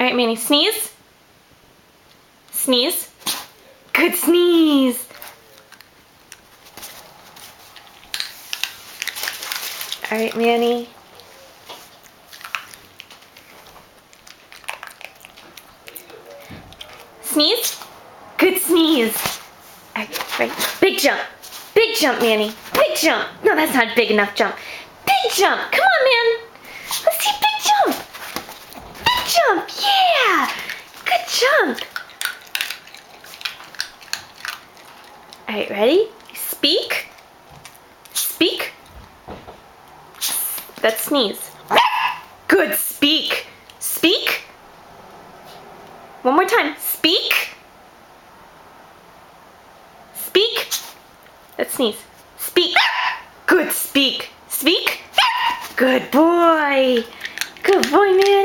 right, Manny, sneeze. Sneeze. Good sneeze. All right, Manny. Sneeze. Good sneeze. All right. Big jump. Big jump, Manny. Big jump. No, that's not big enough jump. Big jump. Come on, man. Let's see big jump. Big jump. Yeah. Good jump. All right, ready? Speak. Speak. That's sneeze. Good speak. Speak. One more time. Speak. Speak. That's sneeze. Speak. Good speak. Speak. Good boy. Good boy, man.